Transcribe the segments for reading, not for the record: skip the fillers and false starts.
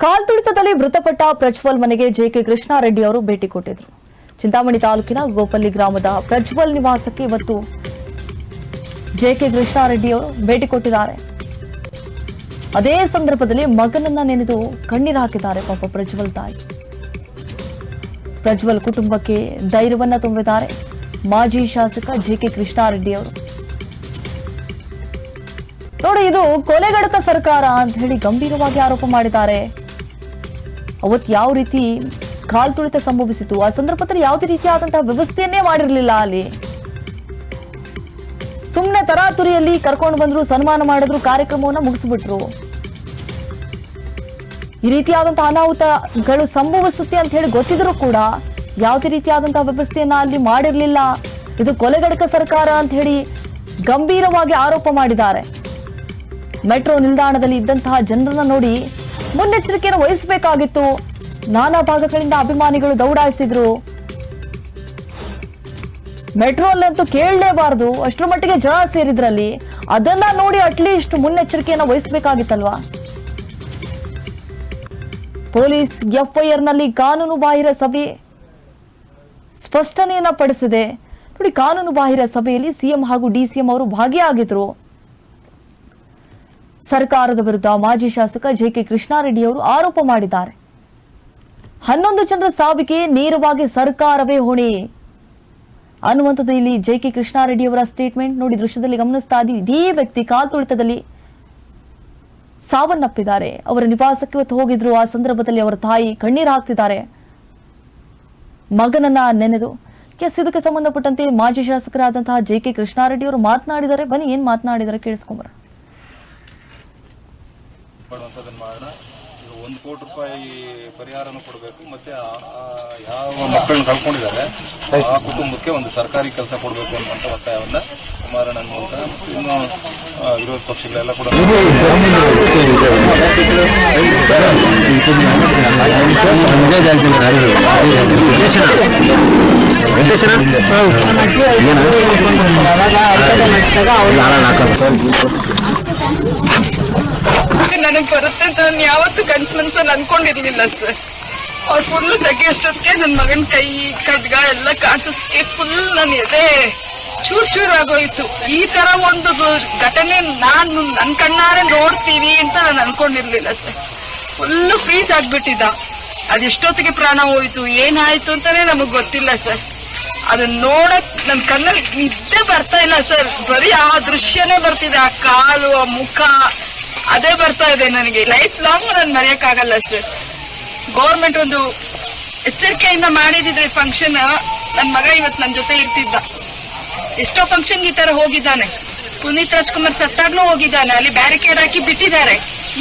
ಕಾಲ್ತುಳಿತದಲ್ಲಿ ಮೃತಪಟ್ಟ ಪ್ರಜ್ವಲ್ ಮನೆಗೆ ಜೆಕೆ ಕೃಷ್ಣಾರೆಡ್ಡಿ ಅವರು ಭೇಟಿ ಕೊಟ್ಟಿದ್ರು. ಚಿಂತಾಮಣಿ ತಾಲೂಕಿನ ಗೋಪಲ್ಲಿ ಗ್ರಾಮದ ಪ್ರಜ್ವಲ್ ನಿವಾಸಕ್ಕೆ ಇವತ್ತು ಜೆಕೆ ಕೃಷ್ಣಾರೆಡ್ಡಿ ಅವರು ಭೇಟಿ ಕೊಟ್ಟಿದ್ದಾರೆ. ಅದೇ ಸಂದರ್ಭದಲ್ಲಿ ಮಗನನ್ನ ನೆನೆದು ಕಣ್ಣೀರು ಹಾಕಿದ್ದಾರೆ ಪಾಪ ಪ್ರಜ್ವಲ್ ತಾಯಿ. ಪ್ರಜ್ವಲ್ ಕುಟುಂಬಕ್ಕೆ ಧೈರ್ಯವನ್ನ ತುಂಬಿದ್ದಾರೆ ಮಾಜಿ ಶಾಸಕ ಜೆಕೆ ಕೃಷ್ಣಾರೆಡ್ಡಿ ಅವರು. ನೋಡಿ, ಇದು ಕೊಲೆಗಡಕ ಸರ್ಕಾರ ಅಂತ ಹೇಳಿ ಗಂಭೀರವಾಗಿ ಆರೋಪ ಮಾಡಿದ್ದಾರೆ. ಅವತ್ತು ಯಾವ ರೀತಿ ಕಾಲ್ತುಳಿತ ಸಂಭವಿಸಿತು, ಆ ಸಂದರ್ಭದಲ್ಲಿ ಯಾವುದೇ ರೀತಿಯಾದಂತಹ ವ್ಯವಸ್ಥೆಯನ್ನೇ ಮಾಡಿರಲಿಲ್ಲ. ಅಲ್ಲಿ ಸುಮ್ಮನೆ ತರಾತುರಿಯಲ್ಲಿ ಕರ್ಕೊಂಡು ಬಂದ್ರು, ಸನ್ಮಾನ ಮಾಡಿದ್ರು, ಕಾರ್ಯಕ್ರಮವನ್ನ ಮುಗಿಸ್ಬಿಟ್ರು. ಈ ರೀತಿಯಾದಂತಹ ಅನಾಹುತಗಳು ಸಂಭವಿಸುತ್ತೆ ಅಂತ ಹೇಳಿ ಗೊತ್ತಿದ್ರು ಕೂಡ ಯಾವುದೇ ರೀತಿಯಾದಂತಹ ವ್ಯವಸ್ಥೆಯನ್ನ ಅಲ್ಲಿ ಮಾಡಿರಲಿಲ್ಲ. ಇದು ಕೊಲೆಗಡಕ ಸರ್ಕಾರ ಅಂತ ಹೇಳಿ ಗಂಭೀರವಾಗಿ ಆರೋಪ ಮಾಡಿದ್ದಾರೆ. ಮೆಟ್ರೋ ನಿಲ್ದಾಣದಲ್ಲಿ ಇದ್ದಂತಹ ಜನರನ್ನ ನೋಡಿ ಮುನ್ನೆಚ್ಚರಿಕೆಯನ್ನು ವಹಿಸಬೇಕಾಗಿತ್ತು. ನಾನಾ ಭಾಗಗಳಿಂದ ಅಭಿಮಾನಿಗಳು ದೌಡಾಯಿಸಿದ್ರು. ಮೆಟ್ರೋ ಅಲ್ಲಂತೂ ಕೇಳಲೇಬಾರದು, ಅಷ್ಟರ ಮಟ್ಟಿಗೆ ಜನ ಸೇರಿದ್ರಲ್ಲಿ. ಅದನ್ನ ನೋಡಿ ಅಟ್ಲೀಸ್ಟ್ ಮುನ್ನೆಚ್ಚರಿಕೆಯನ್ನು ವಹಿಸಬೇಕಾಗಿತ್ತಲ್ವಾ. ಪೊಲೀಸ್ ಎಫ್ಐಆರ್ ನಲ್ಲಿ ಕಾನೂನು ಬಾಹಿರ ಸಭೆ ಸ್ಪಷ್ಟನೆಯನ್ನ ಪಡಿಸಿದೆ. ನೋಡಿ, ಕಾನೂನು ಬಾಹಿರ ಸಭೆಯಲ್ಲಿ ಸಿಎಂ ಹಾಗೂ ಡಿಸಿಎಂ ಅವರು ಭಾಗಿಯಾಗಿದ್ರು. ಸರ್ಕಾರದ ವಿರುದ್ಧ ಮಾಜಿ ಶಾಸಕ ಜೆಕೆ ಕೃಷ್ಣಾರೆಡ್ಡಿ ಅವರು ಆರೋಪ ಮಾಡಿದ್ದಾರೆ. 11 ಜನರ ಸಾವಿಗೆ ನೇರವಾಗಿ ಸರ್ಕಾರವೇ ಹೊಣೆ ಅನ್ನುವಂಥದ್ದು ಇಲ್ಲಿ ಜೆಕೆ ಕೃಷ್ಣಾರೆಡ್ಡಿ ಅವರ ಸ್ಟೇಟ್ಮೆಂಟ್. ನೋಡಿ, ದೃಶ್ಯದಲ್ಲಿ ಗಮನಿಸ್ತಾ ಇದ್ದೀವಿ. ಇದೇ ವ್ಯಕ್ತಿ ಕಾಲ್ತುಳಿತದಲ್ಲಿ ಸಾವನ್ನಪ್ಪಿದ್ದಾರೆ. ಅವರ ನಿವಾಸಕ್ಕೆ ಇವತ್ತು ಹೋಗಿದ್ರು. ಆ ಸಂದರ್ಭದಲ್ಲಿ ಅವರ ತಾಯಿ ಕಣ್ಣೀರು ಹಾಕ್ತಿದ್ದಾರೆ ಮಗನನ್ನ ನೆನೆದು. ಇದಕ್ಕೆ ಸಂಬಂಧಪಟ್ಟಂತೆ ಮಾಜಿ ಶಾಸಕರಾದಂತಹ ಜೆಕೆ ಕೃಷ್ಣಾರೆಡ್ಡಿ ಅವರು ಮಾತನಾಡಿದ್ದಾರೆ. ಬನ್ನಿ, ಏನ್ ಮಾತನಾಡಿದ್ದಾರೆ ಕೇಳಿಸ್ಕೊಂಬರ. ಮಾಡೋಣ. ಈಗ 1 ಕೋಟಿ ರೂಪಾಯಿ ಪರಿಹಾರನೂ ಕೊಡಬೇಕು, ಮತ್ತೆ ಯಾವ ಮಕ್ಕಳನ್ನ ಕಳ್ಕೊಂಡಿದ್ದಾರೆ ಆ ಕುಟುಂಬಕ್ಕೆ ಒಂದು ಸರ್ಕಾರಿ ಕೆಲಸ ಕೊಡಬೇಕು ಅನ್ನುವಂಥ ಒತ್ತಾಯವನ್ನ ಕುಮಾರಣ್ಣ ಮೂಲಕ ಇನ್ನು ವಿರೋಧ ಪಕ್ಷಗಳೆಲ್ಲ ಕೂಡ ನನಗೆ ಬರುತ್ತೆ ಅಂತ ನಾನು ಯಾವತ್ತು ಕನ್ಸು ಅನ್ಕೊಂಡಿರ್ಲಿಲ್ಲ ಸರ್. ಅವ್ರು ಫುಲ್ ತೆಗೆಯೋಷ್ಟೊತ್ತಿಗೆ ನನ್ನ ಮಗನ ಕೈ ಖಡ್ಗ ಎಲ್ಲ ಕಾಣಿಸೋಷ್ಟಕ್ಕೆ ಫುಲ್ ನನ್ನ ಎದೆ ಚೂರ್ ಆಗೋಯ್ತು. ಈ ತರ ಒಂದು ಘಟನೆ ನಾನು ನನ್ನ ಕಣ್ಣಾರೆ ನೋಡ್ತೀವಿ ಅಂತ ನಾನು ಅನ್ಕೊಂಡಿರ್ಲಿಲ್ಲ ಸರ್. ಫುಲ್ ಫ್ರೀಸ್ ಆಗ್ಬಿಟ್ಟಿದ್ದ. ಅದೆಷ್ಟೊತ್ತಿಗೆ ಪ್ರಾಣ ಹೋಯ್ತು, ಏನಾಯ್ತು ಅಂತಾನೆ ನಮಗ್ ಗೊತ್ತಿಲ್ಲ ಸರ್. ಅದನ್ನ ನೋಡಕ್ ನನ್ ಕಣ್ಣಲ್ಲಿ ನಿದ್ದೆ ಬರ್ತಾ ಇಲ್ಲ ಸರ್. ಬರೀ ಆ ದೃಶ್ಯನೇ ಬರ್ತಿದೆ, ಆ ಕಾಲು, ಆ ಮುಖ, ಅದೇ ಬರ್ತಾ ಇದೆ ನನಗೆ. ಲೈಫ್ ಲಾಂಗ್ ನಾನು ಮರೆಯಕ್ಕಾಗಲ್ಲ ಸರ್. ಗೌರ್ಮೆಂಟ್ ಒಂದು ಎಚ್ಚರಿಕೆಯಿಂದ ಮಾಡಿದಿದ್ರೆ ಫಂಕ್ಷನ್, ನನ್ ಮಗ ಇವತ್ತು ನನ್ನ ಜೊತೆ ಇರ್ತಿದ್ದ. ಎಷ್ಟೋ ಫಂಕ್ಷನ್ ಈ ತರ ಹೋಗಿದ್ದಾನೆ. ಪುನೀತ್ ರಾಜ್ಕುಮಾರ್ ಸತ್ತಾಗ್ಲೂ ಹೋಗಿದ್ದಾನೆ. ಅಲ್ಲಿ ಬ್ಯಾರಿಕೇಡ್ ಹಾಕಿ ಬಿಟ್ಟಿದ್ದಾರೆ.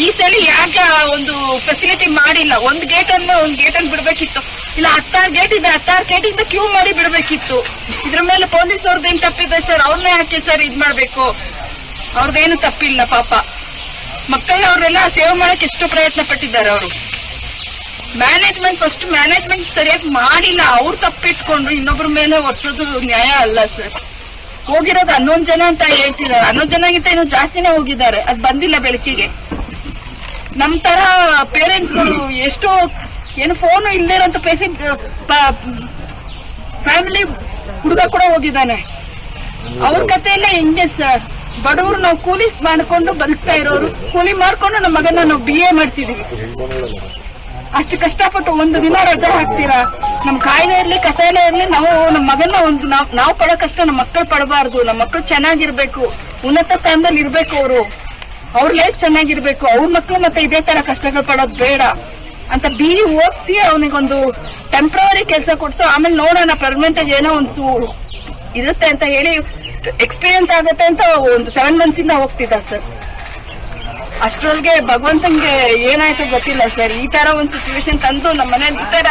ಈ ಸಲ ಯಾಕೆ ಒಂದು ಫೆಸಿಲಿಟಿ ಮಾಡಿಲ್ಲ? ಒಂದು ಗೇಟ್ ಅನ್ನು ಬಿಡ್ಬೇಕಿತ್ತು. ಇಲ್ಲ 16 ಗೇಟ್ ಇದೆ, 16 ಗೇಟಿಂದ ಕ್ಯೂ ಮಾಡಿ ಬಿಡ್ಬೇಕಿತ್ತು. ಇದ್ರ ಮೇಲೆ ಪೊಲೀಸ್ ಅವ್ರದ್ದೇನು ತಪ್ಪಿದೆ ಸರ್? ಅವ್ರನ್ನೇ ಯಾಕೆ ಸರ್ ಇದ್ ಮಾಡ್ಬೇಕು? ಅವ್ರದ್ದೇನು ತಪ್ಪಿಲ್ಲ ಪಾಪ. ಮಕ್ಕಳನ್ನ ಅವರೆಲ್ಲ ಸೇವೆ ಮಾಡಕ್ಕೆ ಎಷ್ಟು ಪ್ರಯತ್ನ ಪಟ್ಟಿದ್ದಾರೆ ಅವರು. ಫಸ್ಟ್ ಮ್ಯಾನೇಜ್ಮೆಂಟ್ ಸರಿಯಾಗಿ ಮಾಡಿಲ್ಲ. ಅವ್ರು ತಪ್ಪಿಟ್ಕೊಂಡು ಇನ್ನೊಬ್ಬರ ಮೇಲೆ ಒರ್ಸೋದು ನ್ಯಾಯ ಅಲ್ಲ ಸರ್. ಹೋಗಿರೋದು 11 ಜನ ಅಂತ ಹೇಳ್ತಿದ್ದಾರೆ. 11 ಜನಗಿಂತ ಇನ್ನೂ ಜಾಸ್ತಿನೇ ಹೋಗಿದ್ದಾರೆ. ಅದ್ ಬಂದಿಲ್ಲ ಬೆಳಕಿಗೆ. ನಮ್ ತರ ಪೇರೆಂಟ್ಸ್ಗಳು ಎಷ್ಟೋ ಏನು ಫೋನು ಇಲ್ಲದೆ ಇರೋಂಥ ಪೇಷಂಟ್ ಫ್ಯಾಮಿಲಿ ಹುಡುಗ ಕೂಡ ಹೋಗಿದ್ದಾನೆ. ಅವ್ರ ಕಥೆಯಲ್ಲೇ ಹಿಂಗೆ ಸರ್. ಬಡವರು ನಾವು ಕೂಲಿ ಮಾಡ್ಕೊಂಡು ಬದುಕ್ತಾ ಇರೋರು, ಕೂಲಿ ಮಾಡ್ಕೊಂಡು ನಮ್ಮ ಮಗನ ನಾವು BA ಮಾಡ್ತಿದೀವಿ. ಅಷ್ಟು ಕಷ್ಟಪಟ್ಟು ಒಂದು ದಿನ ರಜೆ ಹಾಕ್ತೀರಾ? ನಮ್ ಕಾಯಿಲೆ ಇರ್ಲಿ, ಕಸಾಲೆ ಇರ್ಲಿ, ನಾವು ನಮ್ಮ ಮಗನ ಒಂದು ನಾವು ಪಡೋ ಕಷ್ಟ ನಮ್ಮ ಮಕ್ಕಳು ಪಡಬಾರ್ದು. ನಮ್ಮ ಮಕ್ಕಳು ಚೆನ್ನಾಗಿರ್ಬೇಕು, ಉನ್ನತ ಸ್ಥಾನದಲ್ಲಿ ಇರ್ಬೇಕು. ಅವ್ರ ಲೈಫ್ ಚೆನ್ನಾಗಿರ್ಬೇಕು. ಅವ್ರ ಮಕ್ಕಳು ಮತ್ತೆ ಇದೇ ತರ ಕಷ್ಟಗಳು ಪಡೋದು ಬೇಡ ಅಂತ BE ಓದಿಸಿ ಅವನಿಗೊಂದು ಟೆಂಪ್ರವರಿ ಕೆಲಸ ಕೊಡ್ಸೋ, ಆಮೇಲೆ ನೋಡೋಣ ಪರ್ಮನೆಂಟ್ ಆಗಿ ಏನೋ ಒಂದು ಇರುತ್ತೆ ಅಂತ ಹೇಳಿ ಎಕ್ಸ್ಪೀರಿಯನ್ಸ್ ಆಗುತ್ತೆ ಅಂತ ಒಂದು 7 months ಇಂದ ಹೋಗ್ತಿದ್ದ ಸರ್. ಅಷ್ಟರೊಳಗೆ ಭಗವಂತಂಗೆ ಏನಾಯ್ತು ಗೊತ್ತಿಲ್ಲ ಸರ್. ಈ ತರ ಒಂದು ಸಿಚುವೇಶನ್ ತಂದು ನಮ್ಮ ಮನೇಲಿ ಈ ತರ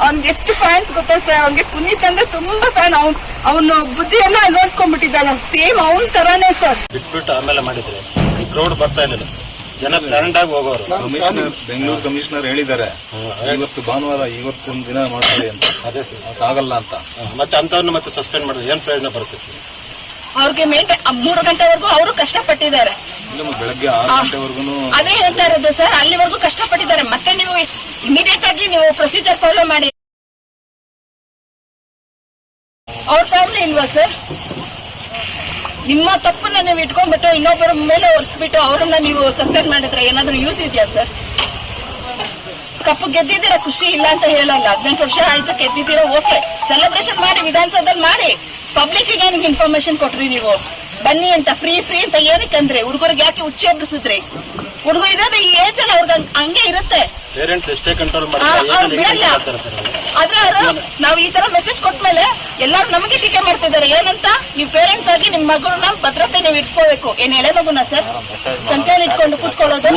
ಅವ್ನಿಗೆ ಎಷ್ಟು ಫ್ಯಾನ್ಸ್ ಗೊತ್ತಾ ಸರ್? ಅವ್ನಿಗೆ ಪುನೀತ್ ಅಂದ್ರೆ ತುಂಬಾ ಫ್ಯಾನ್. ಅವನು ಬುದ್ಧಿಯನ್ನ ಅಳವಡಿಸ್ಕೊಂಡ್ಬಿಟ್ಟಿದ್ದಾನೆ. ಸೇಮ್ ಅವನ್ ತರಾನೇ ಸರ್. ಬಿಟ್ಬಿಟ್ಟು ಆಮೇಲೆ ಮಾಡಿದ್ರೆ ಕ್ರೌಡ್ ಬರ್ತಾ ಇಲ್ಲ, ಜನ ಕರೆಂಟ್ ಆಗಿ ಹೋಗೋರು. ಬೆಂಗಳೂರು ಕಮಿಷನರ್ ಹೇಳಿದ್ದಾರೆ ಇವತ್ತು ಭಾನುವಾರ ಇವತ್ತೊಂದು ದಿನ ಮಾಡ್ತಾರೆ ಅಂತ. ಅದೇ ಸರ್, ಆಗಲ್ಲ ಅಂತ. ಮತ್ತೆ ಅಂತವ್ರನ್ನ ಮತ್ತೆ ಸಸ್ಪೆಂಡ್ ಮಾಡಿದ್ರೆ ಏನ್ ಪ್ರಯೋಜನ ಬರುತ್ತೆ ಸರ್? ಅವ್ರಿಗೆ 3 ಗಂಟೆವರೆಗೂ ಅವರು ಕಷ್ಟಪಟ್ಟಿದ್ದಾರೆ. ಬೆಳಗ್ಗೆ 6 ಗಂಟೆವರೆಗೂ ಅದೇ ಹೇಳ್ತಾ ಇರೋದು ಸರ್, ಅಲ್ಲಿವರೆಗೂ ಕಷ್ಟಪಟ್ಟಿದ್ದಾರೆ. ಮತ್ತೆ ನೀವು ಇಮಿಡಿಯೇಟ್ ಆಗಿ ನೀವು ಪ್ರೊಸೀಜರ್ ಫಾಲೋ ಮಾಡಿ. ಅವ್ರ ಫ್ಯಾಮಿಲಿ ಇಲ್ವಾ ಸರ್? ನಿಮ್ಮ ತಪ್ಪನ್ನ ನೀವು ಇಟ್ಕೊಂಡ್ಬಿಟ್ಟು ಇನ್ನೊಬ್ಬರ ಮೇಲೆ ಒರೆಸ್ಬಿಟ್ಟು ಅವರನ್ನ ನೀವು ಸಸ್ಪೆಂಡ್ ಮಾಡಿದ್ರೆ ಏನಾದ್ರೂ ಯೂಸ್ ಇದೆಯಾ ಸರ್? ಕಪ್ಪು ಗೆದ್ದಿದ್ದೀರಾ, ಖುಷಿ ಇಲ್ಲ ಅಂತ ಹೇಳಲ್ಲ. 18 ವರ್ಷ ಆಯ್ತು, ಗೆದ್ದಿದ್ದೀರಾ, ಓಕೆ, ಸೆಲೆಬ್ರೇಷನ್ ಮಾಡಿ, ವಿಧಾನಸೌಧದಲ್ಲಿ ಮಾಡಿ. ಪಬ್ಲಿಕ್ ಗೆ ಏನಕ್ಕೆ ಇನ್ಫಾರ್ಮೇಶನ್ ಕೊಟ್ರಿ ನೀವು? ಬನ್ನಿ ಅಂತ ಫ್ರೀ ಅಂತ ಏನಕ್ಕಂದ್ರೆ ಹುಡುಗರಿಗೆ ಯಾಕೆ ಹುಚ್ಚಿ ಹಬ್ಬಿಸಿದ್ರಿ? ಹುಡುಗರು ಇರೋದು ಈ ಏಜ್ ಅಲ್ಲಿ ಅವ್ರಿಗೆ ಹಂಗೆ ಇರುತ್ತೆ. ಪೇರೆಂಟ್ಸ್ ಎಷ್ಟೇ ಕಂಟ್ರೋಲ್ ಅವ್ರು ಬಿಡಲ್ಲ. ಆದ್ರೆ ಅವರು ನಾವು ಈ ತರ ಮೆಸೇಜ್ ಕೊಟ್ಮೇಲೆ ಎಲ್ಲಾರು ನಮಗೆ ಟೀಕೆ ಮಾಡ್ತಿದ್ದಾರೆ. ಏನಂತ? ನೀವು ಪೇರೆಂಟ್ಸ್ ಆಗಿ ನಿಮ್ ಮಗುನ ಭದ್ರತೆ ನೀವು ಇಟ್ಕೋಬೇಕು. ಏನ್ ಎಳೆ ಮಗುನ ಸರ್ ಕಂಕೇಲಿ ಇಟ್ಕೊಂಡು ಕೂತ್ಕೊಳ್ಳೋದು?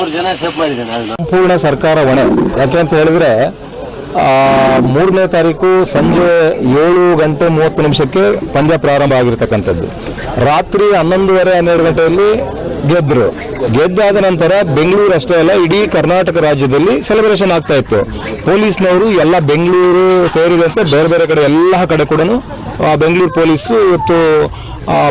ಸಂಪೂರ್ಣ ಸರ್ಕಾರ ಹೊಣೆ. ಯಾಕೆಂತ ಹೇಳಿದ್ರೆ 3ನೇ ತಾರೀಕು ಸಂಜೆ 7:30 ಪಂದ್ಯ ಪ್ರಾರಂಭ ಆಗಿರ್ತಕ್ಕಂಥದ್ದು. ರಾತ್ರಿ 11:30-12 ಗಂಟೆಯಲ್ಲಿ ಗೆದ್ದಾದ ನಂತರ ಬೆಂಗಳೂರು ಅಷ್ಟೇ ಅಲ್ಲ, ಇಡೀ ಕರ್ನಾಟಕ ರಾಜ್ಯದಲ್ಲಿ ಸೆಲೆಬ್ರೇಷನ್ ಆಗ್ತಾ ಇತ್ತು. ಪೊಲೀಸ್ನವರು ಎಲ್ಲ ಬೆಂಗಳೂರು ಸೇರಿದಂತೆ ಬೇರೆ ಬೇರೆ ಕಡೆ ಎಲ್ಲ ಕಡೆ ಕೂಡ ಬೆಂಗಳೂರು ಪೊಲೀಸು ಇವತ್ತು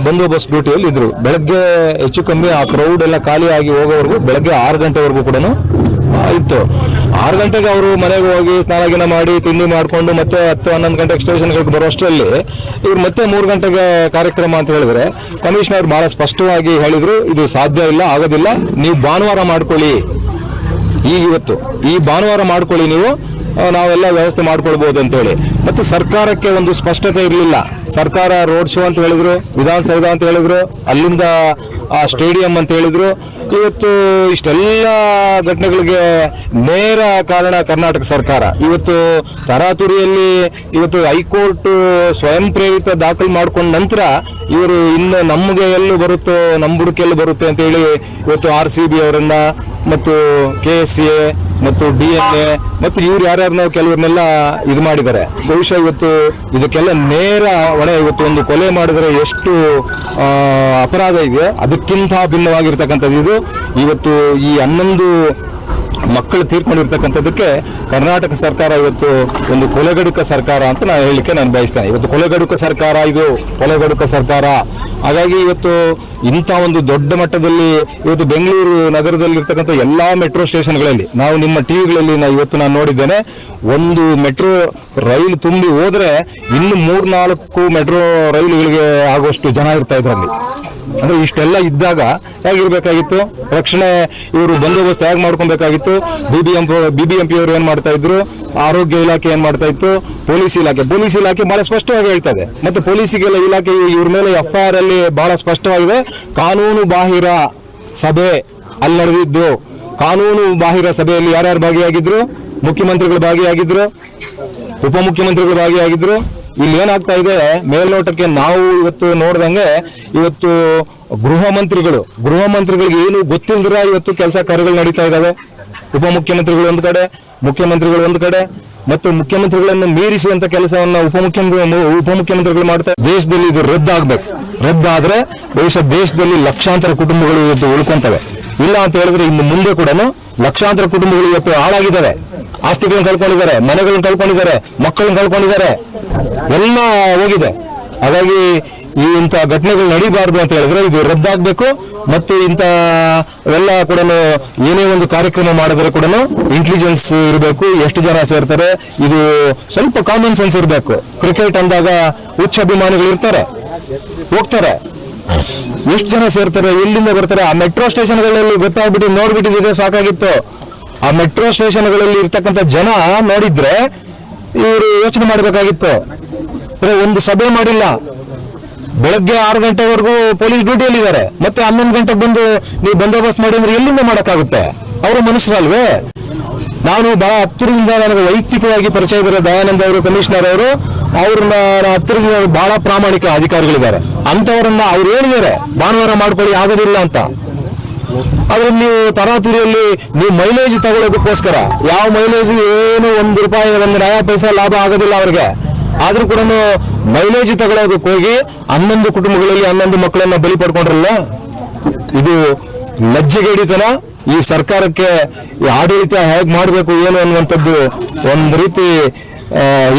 ಬಂದೋಬಸ್ತ್ ಡ್ಯೂಟಿಯಲ್ಲಿ ಇದ್ರು. ಬೆಳಗ್ಗೆ ಹೆಚ್ಚು ಕಮ್ಮಿ ಆ ಕ್ರೌಡ್ ಎಲ್ಲ ಖಾಲಿಯಾಗಿ ಹೋಗೋವರೆಗೂ ಬೆಳಗ್ಗೆ 6 ಗಂಟೆವರೆಗೂ ಕೂಡ ಇತ್ತು. 6 ಗಂಟೆಗೆ ಅವರು ಮನೆಗೆ ಹೋಗಿ ಸ್ನಾನ ಮಾಡಿ ತಿಂಡಿ ಮಾಡಿಕೊಂಡು ಮತ್ತೆ 10-11 ಗಂಟೆಗೆ ಸ್ಟೇಷನ್ಗಳಿಗೆ ಬರೋಷ್ಟರಲ್ಲಿ ಇವ್ರು ಮತ್ತೆ 3 ಗಂಟೆಗೆ ಕಾರ್ಯಕ್ರಮ ಅಂತ ಹೇಳಿದ್ರೆ ಕಮಿಷನರ್ ಬಹಳ ಸ್ಪಷ್ಟವಾಗಿ ಹೇಳಿದ್ರು, ಇದು ಸಾಧ್ಯ ಇಲ್ಲ, ಆಗೋದಿಲ್ಲ, ನೀವು ಭಾನುವಾರ ಮಾಡ್ಕೊಳ್ಳಿ. ಇವತ್ತು ಈ ಭಾನುವಾರ ಮಾಡ್ಕೊಳ್ಳಿ, ನೀವು ನಾವೆಲ್ಲ ವ್ಯವಸ್ಥೆ ಮಾಡ್ಕೊಳ್ಬಹುದು ಅಂತ ಹೇಳಿ. ಮತ್ತು ಸರ್ಕಾರಕ್ಕೆ ಒಂದು ಸ್ಪಷ್ಟತೆ ಇರಲಿಲ್ಲ. ಸರ್ಕಾರ ರೋಡ್ ಶೋ ಅಂತ ಹೇಳಿದ್ರು, ವಿಧಾನಸೌಧ ಅಂತ ಹೇಳಿದ್ರು, ಅಲ್ಲಿಂದ ಸ್ಟೇಡಿಯಂ ಅಂತ ಹೇಳಿದ್ರು. ಇವತ್ತು ಇಷ್ಟೆಲ್ಲ ಘಟನೆಗಳಿಗೆ ನೇರ ಕಾರಣ ಕರ್ನಾಟಕ ಸರ್ಕಾರ. ಇವತ್ತು ತರಾತುರಿಯಲ್ಲಿ ಇವತ್ತು ಹೈಕೋರ್ಟ್ ಸ್ವಯಂ ಪ್ರೇರಿತ ದಾಖಲು ಮಾಡ್ಕೊಂಡ ನಂತರ ಇವರು ಇನ್ನು ನಮಗೆ ಎಲ್ಲೂ ಬರುತ್ತೋ, ನಮ್ಮ ಬುಡಕ್ಕೆ ಎಲ್ಲೂ ಬರುತ್ತೆ ಅಂತ ಹೇಳಿ ಇವತ್ತು RCB ಅವರನ್ನ ಮತ್ತು KSA ಮತ್ತು DNA ಮತ್ತು ಇವ್ರು ಯಾರ್ಯಾರನ್ನೋ ಕೆಲವ್ರನ್ನೆಲ್ಲ ಇದು ಮಾಡಿದ್ದಾರೆ. ಬಹುಶಃ ಇವತ್ತು ಇದಕ್ಕೆಲ್ಲ ನೇರ ಹೊಣೆ. ಇವತ್ತು ಒಂದು ಕೊಲೆ ಮಾಡಿದ್ರೆ ಎಷ್ಟು ಅಪರಾಧ ಇದೆ, ಅದಕ್ಕಿಂತ ಭಿನ್ನವಾಗಿರ್ತಕ್ಕಂಥದ್ದು ಇದು. ಇವತ್ತು ಈ 11 ಮಕ್ಕಳು ತೀರ್ಕೊಂಡಿರ್ತಕ್ಕಂಥದ್ದಕ್ಕೆ ಕರ್ನಾಟಕ ಸರ್ಕಾರ ಇವತ್ತು ಒಂದು ಕೊಲೆಗಡುಕ ಸರ್ಕಾರ ಅಂತ ನಾನು ಹೇಳಲಿಕ್ಕೆ ನಾನು ಬಯಸ್ತೇನೆ. ಇವತ್ತು ಕೊಲೆಗಡುಕ ಸರ್ಕಾರ, ಇದು ಕೊಲೆಗಡುಕ ಸರ್ಕಾರ. ಹಾಗಾಗಿ ಇವತ್ತು ಇಂಥ ಒಂದು ದೊಡ್ಡ ಮಟ್ಟದಲ್ಲಿ ಇವತ್ತು ಬೆಂಗಳೂರು ನಗರದಲ್ಲಿರ್ತಕ್ಕಂಥ ಎಲ್ಲಾ ಮೆಟ್ರೋ ಸ್ಟೇಷನ್ಗಳಲ್ಲಿ ನಾವು ನಿಮ್ಮ ಟಿವಿಗಳಲ್ಲಿ ಇವತ್ತು ನಾನು ನೋಡಿದ್ದೇನೆ, ಒಂದು ಮೆಟ್ರೋ ರೈಲು ತುಂಬಿ ಹೋದ್ರೆ ಇನ್ನು 3-4 ಮೆಟ್ರೋ ರೈಲುಗಳಿಗೆ ಆಗುವಷ್ಟು ಜನ ಇರ್ತಾ ಇದ್ರಲ್ಲಿ. ಅಂದ್ರೆ ಇಷ್ಟೆಲ್ಲ ಇದ್ದಾಗ ಹೇಗಿರ್ಬೇಕಾಗಿತ್ತು? ರಕ್ಷಣೆ ಇವರು ಬಂದೋಬಸ್ತ್ ಹೇಗೆ ಮಾಡ್ಕೊಬೇಕಾಗಿತ್ತು? BBMP ಅವರು ಏನ್ ಮಾಡ್ತಾ ಇದ್ರು, ಆರೋಗ್ಯ ಇಲಾಖೆ ಏನ್ ಮಾಡ್ತಾ ಇತ್ತು, ಪೊಲೀಸ್ ಇಲಾಖೆ ಬಹಳ ಸ್ಪಷ್ಟವಾಗಿ ಹೇಳ್ತದೆ. ಮತ್ತೆ ಪೊಲೀಸಿಗೆಲ್ಲ ಇಲಾಖೆ ಇವ್ರ ಮೇಲೆ FIR ಅಲ್ಲಿ ಬಹಳ ಸ್ಪಷ್ಟವಾಗಿದೆ. ಕಾನೂನು ಬಾಹಿರ ಸಭೆ ಅಲ್ಲಿ ನಡೆದಿದ್ದು. ಕಾನೂನು ಬಾಹಿರ ಸಭೆಯಲ್ಲಿ ಯಾರ್ಯಾರು ಭಾಗಿಯಾಗಿದ್ರು? ಮುಖ್ಯಮಂತ್ರಿಗಳು ಭಾಗಿಯಾಗಿದ್ರು, ಉಪಮುಖ್ಯಮಂತ್ರಿಗಳು ಭಾಗಿಯಾಗಿದ್ರು. ಇಲ್ಲಿ ಏನಾಗ್ತಾ ಇದೆ, ಮೇಲ್ನೋಟಕ್ಕೆ ನಾವು ಇವತ್ತು ನೋಡ್ದಂಗೆ ಇವತ್ತು ಗೃಹ ಮಂತ್ರಿಗಳಿಗೆ ಏನು ಗೊತ್ತಿಲ್ದಿರ ಇವತ್ತು ಕೆಲಸ ಕಾರ್ಯಗಳು ನಡೀತಾ ಇದಾವೆ. ಉಪಮುಖ್ಯಮಂತ್ರಿಗಳು ಒಂದು ಕಡೆ, ಮುಖ್ಯಮಂತ್ರಿಗಳು ಒಂದು ಕಡೆ, ಮತ್ತು ಮುಖ್ಯಮಂತ್ರಿಗಳನ್ನು ಮೀರಿಸುವಂತ ಕೆಲಸವನ್ನ ಉಪಮುಖ್ಯಮಂತ್ರಿಗಳು ಮಾಡ್ತಾರೆ. ದೇಶದಲ್ಲಿ ಇದು ರದ್ದಾದ್ರೆ ಬಹುಶಃ ದೇಶದಲ್ಲಿ ಲಕ್ಷಾಂತರ ಕುಟುಂಬಗಳು ಇವತ್ತು ಉಳ್ಕೊಂತವೆ. ಇಲ್ಲ ಅಂತ ಹೇಳಿದ್ರೆ ಇನ್ನು ಮುಂದೆ ಕೂಡ ಲಕ್ಷಾಂತರ ಕುಟುಂಬಗಳು ಇವತ್ತು ಹಾಳಾಗಿದ್ದಾರೆ. ಆಸ್ತಿಗಳನ್ನು ಕಳ್ಕೊಂಡಿದ್ದಾರೆ, ಮನೆಗಳನ್ನು ಕಳ್ಕೊಂಡಿದ್ದಾರೆ, ಮಕ್ಕಳನ್ನು ಕಳ್ಕೊಂಡಿದ್ದಾರೆ, ಎಲ್ಲ ಹೋಗಿದೆ. ಹಾಗಾಗಿ ಈ ಇಂಥ ಘಟನೆಗಳು ನಡೀಬಾರ್ದು ಅಂತ ಹೇಳಿದ್ರೆ ಇದು ರದ್ದಾಗಬೇಕು. ಮತ್ತು ಇಂಥವೆಲ್ಲ ಕೂಡ ಏನೇ ಒಂದು ಕಾರ್ಯಕ್ರಮ ಮಾಡಿದ್ರೆ ಕೂಡ ಇಂಟೆಲಿಜೆನ್ಸ್ ಇರಬೇಕು, ಎಷ್ಟು ಜನ ಸೇರ್ತಾರೆ, ಇದು ಸ್ವಲ್ಪ ಕಾಮನ್ ಸೆನ್ಸ್ ಇರಬೇಕು. ಕ್ರಿಕೆಟ್ ಅಂದಾಗ ಹುಚ್ಚ ಅಭಿಮಾನಿಗಳು ಇರ್ತಾರೆ, ಹೋಗ್ತಾರೆ, ಎಷ್ಟು ಜನ ಸೇರ್ತಾರೆ, ಎಲ್ಲಿಂದ ಬರ್ತಾರೆ. ಆ ಮೆಟ್ರೋ ಸ್ಟೇಷನ್ಗಳಲ್ಲಿ ಗೊತ್ತಾಗ್ಬಿಟ್ಟು ನೋಡ್ಬಿಟ್ಟಿದ್ರೆ ಸಾಕಾಗಿತ್ತು. ಆ ಮೆಟ್ರೋ ಸ್ಟೇಷನ್ಗಳಲ್ಲಿ ಇರ್ತಕ್ಕಂಥ ಜನ ನೋಡಿದ್ರೆ ಇವರು ಯೋಚನೆ ಮಾಡಬೇಕಾಗಿತ್ತು. ಒಂದು ಸಭೆ ಮಾಡಿಲ್ಲ, ಬೆಳಗ್ಗೆ 6 ಗಂಟೆವರೆಗೂ ಪೊಲೀಸ್ ಡ್ಯೂಟಿಯಲ್ಲಿದ್ದಾರೆ, ಮತ್ತೆ 11 ಗಂಟೆಗೆ ಬಂದು ನೀವು ಬಂದೋಬಸ್ತ್ ಮಾಡಿ ಅಂದ್ರೆ ಎಲ್ಲಿಂದ ಮಾಡಕ್ಕಾಗುತ್ತೆ? ಅವರು ಮನುಷ್ಯರಲ್ವೇ? ನಾನು ಬಹಳ ಹತ್ತಿರದಿಂದ, ನನಗೆ ವೈಯಕ್ತಿಕವಾಗಿ ಪರಿಚಯ ಇದ್ದಾರೆ ದಯಾನಂದ ಅವರು, ಕಮಿಷನರ್ ಅವರು, ಅವ್ರನ್ನ ಹತ್ತಿರದಿಂದ ಬಹಳ ಪ್ರಾಮಾಣಿಕ ಅಧಿಕಾರಿಗಳಿದ್ದಾರೆ. ಅಂತವರನ್ನ ಅವ್ರು ಹೇಳಿದ್ದಾರೆ ಭಾನುವಾರ ಮಾಡ್ಕೊಳ್ಳಿ, ಆಗೋದಿಲ್ಲ ಅಂತ. ಆದ್ರೆ ನೀವು ತರಾತುರಿಯಲ್ಲಿ ನೀವು ಮೈಲೇಜ್ ತಗೊಳ್ಳೋದಕ್ಕೋಸ್ಕರ, ಯಾವ ಮೈಲೇಜ್ ಏನು ₹1 1 ನಯಾ ಪೈಸಾ ಲಾಭ ಆಗೋದಿಲ್ಲ ಅವ್ರಿಗೆ. ಆದ್ರೂ ಕೂಡ ಮೈಲೇಜ್ ತಗೊಳ್ಳೋದಕ್ಕೆ ಹೋಗಿ 11 ಕುಟುಂಬಗಳಲ್ಲಿ 11 ಮಕ್ಕಳನ್ನ ಬಲಿ ಪಡ್ಕೊಂಡ್ರಲ್ಲ, ಇದು ಲಜ್ಜೆಗೇಡಿತನ. ಈ ಸರ್ಕಾರಕ್ಕೆ ಆಡಳಿತ ಹೇಗ್ ಮಾಡಬೇಕು ಏನು ಅನ್ನುವಂಥದ್ದು ಒಂದು ರೀತಿ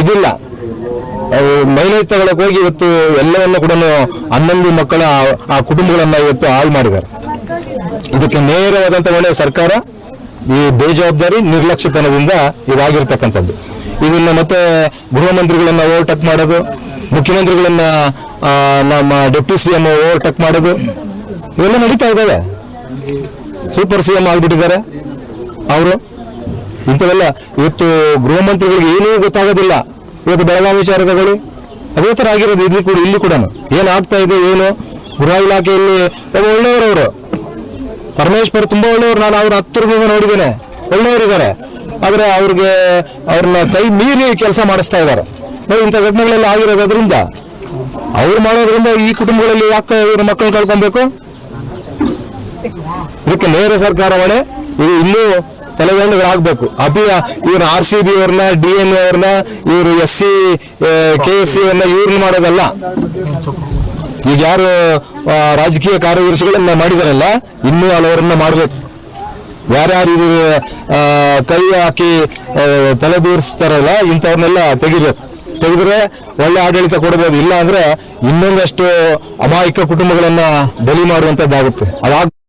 ಇದಿಲ್ಲ. ಮೈಲೇಜ್ ತಗೊಳಕ್ ಹೋಗಿ ಇವತ್ತು ಎಲ್ಲವನ್ನ ಕೂಡ 11 ಮಕ್ಕಳ ಆ ಕುಟುಂಬಗಳನ್ನ ಇವತ್ತು ಹಾಳು ಮಾಡಿದ್ದಾರೆ. ಇದಕ್ಕೆ ನೇರವಾದಂತ ಹೊಣೆ ಸರ್ಕಾರ ಈ ಬೇಜವಾಬ್ದಾರಿ ನಿರ್ಲಕ್ಷ್ಯತನದಿಂದ ಇವಾಗಿರ್ತಕ್ಕಂಥದ್ದು. ಇದನ್ನ ಮತ್ತೆ ಗೃಹ ಮಂತ್ರಿಗಳನ್ನ ಓವರ್ಟೇಕ್ ಮಾಡೋದು, ಮುಖ್ಯಮಂತ್ರಿಗಳನ್ನ ನಮ್ಮ ಡೆಪ್ಟಿ CM ಓವರ್ಟೇಕ್ ಮಾಡೋದು ಇವೆಲ್ಲ ನಡೀತಾ ಇದ್ದಾವೆ. ಸೂಪರ್ CM ಆಗ್ಬಿಟ್ಟಿದ್ದಾರೆ ಅವರು. ಇಂಥವೆಲ್ಲ ಇವತ್ತು ಗೃಹ ಮಂತ್ರಿಗಳಿಗೆ ಏನೂ ಗೊತ್ತಾಗೋದಿಲ್ಲ. ಇವತ್ತು ಬೆಳಗಾವಿ ವಿಚಾರಗಳು ಅದೇ ತರ ಆಗಿರೋದು ಇಲ್ಲಿ ಕೂಡ ಏನಾಗ್ತಾ ಇದೆ ಏನು. ಗೃಹ ಇಲಾಖೆಯಲ್ಲಿ ಒಳ್ಳೆಯವರು ಅವರು, ಪರಮೇಶ್ವರ್ ತುಂಬಾ ಒಳ್ಳೆಯವರು. ನಾನು ಅವ್ರ ಹತ್ತಿರದಿಂದ ನೋಡಿದ್ದೇನೆ, ಒಳ್ಳೆಯವರಿದ್ದಾರೆ. ಆದ್ರೆ ಅವ್ರನ್ನ ಕೈ ಮೀರಿ ಕೆಲಸ ಮಾಡಿಸ್ತಾ ಇದ್ದಾರೆ. ಇಂಥ ಘಟನೆಗಳೆಲ್ಲ ಆಗಿರೋದ್ರಿಂದ ಅವ್ರು ಮಾಡೋದ್ರಿಂದ ಈ ಕುಟುಂಬಗಳಲ್ಲಿ ಯಾಕೆ ಇವ್ರ ಮಕ್ಕಳನ್ನ ಕಳ್ಕೊಬೇಕು? ಇದಕ್ಕೆ ನೇರ ಸರ್ಕಾರ ಹೊಣೆ. ಇದು ಇನ್ನೂ ತಲೆದಂಡುಗಳಾಗಬೇಕು. ಇವ್ರ RCB ಅವ್ರನ್ನ, DNA ಅವ್ರನ್ನ, ಇವರು SC KSC ಅವ್ರನ್ನ ಇವ್ರನ್ನ ಮಾಡೋದಲ್ಲ. ಈಗ ಯಾರು ರಾಜಕೀಯ ಕಾರ್ಯದರ್ಶಿಗಳನ್ನ ಮಾಡಿದಾರಲ್ಲ, ಇನ್ನೂ ಹಲವರನ್ನ ಮಾಡ್ಬೇಕು. ಯಾರ್ಯಾರು ಇದು ಕೈ ಹಾಕಿ ತಲೆ ದೂರಿಸ್ತಾರಲ್ಲ, ಇಂಥವ್ರನ್ನೆಲ್ಲ ತೆಗೆದ್ರೆ ಒಳ್ಳೆ ಆಡಳಿತ ಕೊಡಬಹುದು. ಇಲ್ಲ ಅಂದ್ರೆ ಇನ್ನೊಂದಷ್ಟು ಅಮಾಯಕ ಕುಟುಂಬಗಳನ್ನ ಬಲಿ ಮಾಡುವಂತದ್ದಾಗುತ್ತೆ.